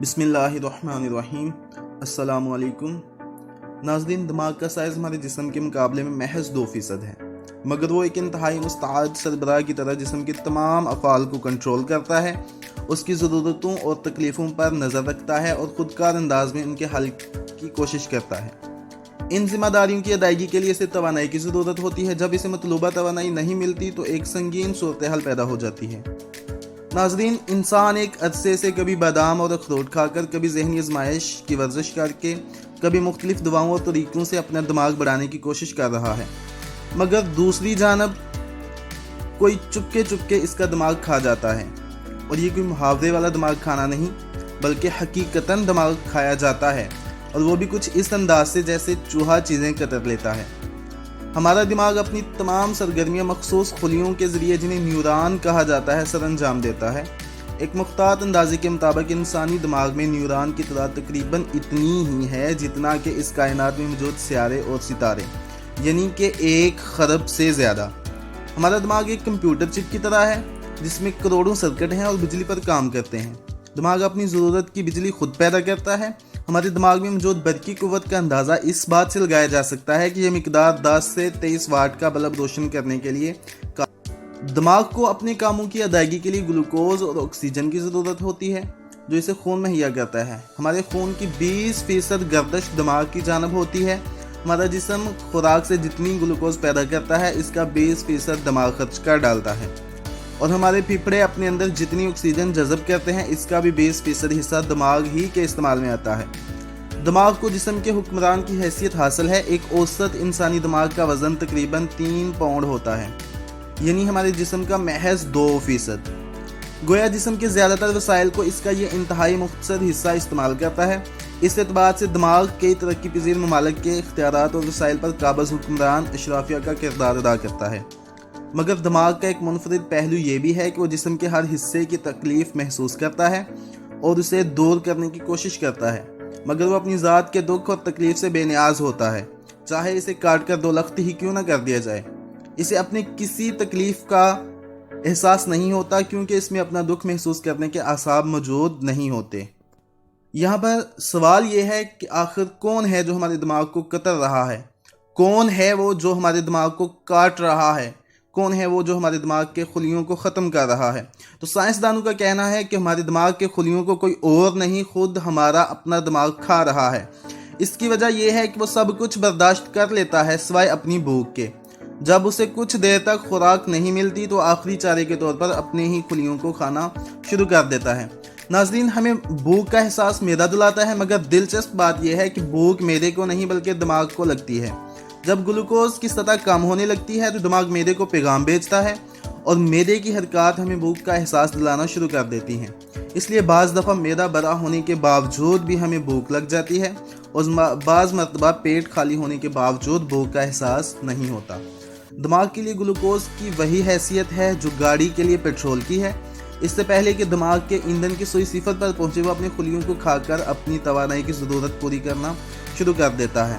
بسم اللہ الرحمن الرحیم۔ السلام علیکم ناظرین، دماغ کا سائز ہمارے جسم کے مقابلے میں محض 2% ہے، مگر وہ ایک انتہائی مستعد سربراہ کی طرح جسم کے تمام افعال کو کنٹرول کرتا ہے، اس کی ضرورتوں اور تکلیفوں پر نظر رکھتا ہے اور خودکار انداز میں ان کے حل کی کوشش کرتا ہے۔ ان ذمہ داریوں کی ادائیگی کے لیے اسے توانائی کی ضرورت ہوتی ہے۔ جب اسے مطلوبہ توانائی نہیں ملتی تو ایک سنگین صورتحال پیدا ہو جاتی ہے۔ ناظرین، انسان ایک عرصے سے کبھی بادام اور اخروٹ کھا کر، کبھی ذہنی آزمائش کی ورزش کر کے، کبھی مختلف دواؤں اور طریقوں سے اپنا دماغ بڑھانے کی کوشش کر رہا ہے، مگر دوسری جانب کوئی چپکے چپکے اس کا دماغ کھا جاتا ہے۔ اور یہ کوئی محاورے والا دماغ کھانا نہیں، بلکہ حقیقتاً دماغ کھایا جاتا ہے، اور وہ بھی کچھ اس انداز سے جیسے چوہا چیزیں قتل لیتا ہے۔ ہمارا دماغ اپنی تمام سرگرمیاں مخصوص خلیوں کے ذریعے، جنہیں نیوران کہا جاتا ہے، سر انجام دیتا ہے۔ ایک مختار اندازے کے مطابق انسانی دماغ میں نیوران کی تعداد تقریباً اتنی ہی ہے جتنا کہ اس کائنات میں موجود سیارے اور ستارے، یعنی کہ 1 خرب سے زیادہ۔ ہمارا دماغ ایک کمپیوٹر چپ کی طرح ہے جس میں کروڑوں سرکٹ ہیں اور بجلی پر کام کرتے ہیں۔ دماغ اپنی ضرورت کی بجلی خود پیدا کرتا ہے۔ ہمارے دماغ میں موجود برقی قوت کا اندازہ اس بات سے لگایا جا سکتا ہے کہ یہ مقدار 10 سے 23 واٹ کا بلب روشن کرنے کے لیے دماغ کو اپنے کاموں کی ادائیگی کے لیے گلوکوز اور آکسیجن کی ضرورت ہوتی ہے، جو اسے خون مہیا کرتا ہے۔ ہمارے خون کی 20% گردش دماغ کی جانب ہوتی ہے۔ ہمارا جسم خوراک سے جتنی گلوکوز پیدا کرتا ہے، اس کا 20% دماغ خرچ کر ڈالتا ہے، اور ہمارے پھیپھڑے اپنے اندر جتنی آکسیجن جذب کرتے ہیں، اس کا بھی 20% حصہ دماغ ہی کے استعمال میں آتا ہے۔ دماغ کو جسم کے حکمران کی حیثیت حاصل ہے۔ ایک اوسط انسانی دماغ کا وزن تقریباً 3 پاؤنڈ ہوتا ہے، یعنی ہمارے جسم کا محض 2%۔ گویا جسم کے زیادہ تر وسائل کو اس کا یہ انتہائی مختصر حصہ استعمال کرتا ہے۔ اس اعتبار سے دماغ کئی ترقی پذیر ممالک کے اختیارات اور وسائل پر قابض حکمران اشرافیہ کا کردار ادا کرتا ہے۔ مگر دماغ کا ایک منفرد پہلو یہ بھی ہے کہ وہ جسم کے ہر حصے کی تکلیف محسوس کرتا ہے اور اسے دور کرنے کی کوشش کرتا ہے، مگر وہ اپنی ذات کے دکھ اور تکلیف سے بے نیاز ہوتا ہے، چاہے اسے کاٹ کر 2 لخت ہی کیوں نہ کر دیا جائے۔ اسے اپنی کسی تکلیف کا احساس نہیں ہوتا، کیونکہ اس میں اپنا دکھ محسوس کرنے کے اعصاب موجود نہیں ہوتے۔ یہاں پر سوال یہ ہے کہ آخر کون ہے جو ہمارے دماغ کو کتر رہا ہے؟ کون ہے وہ جو ہمارے دماغ کو کاٹ رہا ہے؟ کون ہے وہ جو ہمارے دماغ کے خلیوں کو ختم کر رہا ہے؟ تو سائنسدانوں کا کہنا ہے کہ ہمارے دماغ کے خلیوں کو کوئی اور نہیں، خود ہمارا اپنا دماغ کھا رہا ہے۔ اس کی وجہ یہ ہے کہ وہ سب کچھ برداشت کر لیتا ہے سوائے اپنی بھوک کے۔ جب اسے کچھ دیر تک خوراک نہیں ملتی تو آخری چارے کے طور پر اپنے ہی خلیوں کو کھانا شروع کر دیتا ہے۔ ناظرین، ہمیں بھوک کا احساس معدہ دلاتا ہے، مگر دلچسپ بات یہ ہے کہ بھوک معدے کو نہیں بلکہ دماغ کو لگتی ہے۔ جب گلوکوز کی سطح کم ہونے لگتی ہے تو دماغ معدے کو پیغام بھیجتا ہے، اور معدے کی حرکات ہمیں بھوک کا احساس دلانا شروع کر دیتی ہیں۔ اس لیے بعض دفعہ معدہ بھرا ہونے کے باوجود بھی ہمیں بھوک لگ جاتی ہے، اور بعض مرتبہ پیٹ خالی ہونے کے باوجود بھوک کا احساس نہیں ہوتا۔ دماغ کے لیے گلوکوز کی وہی حیثیت ہے جو گاڑی کے لیے پیٹرول کی ہے۔ اس سے پہلے کہ دماغ کے ایندھن کی سوئی صفر پر پہنچے، وہ اپنے خلیوں کو کھا کر اپنی توانائی کی ضرورت پوری کرنا شروع کر دیتا ہے۔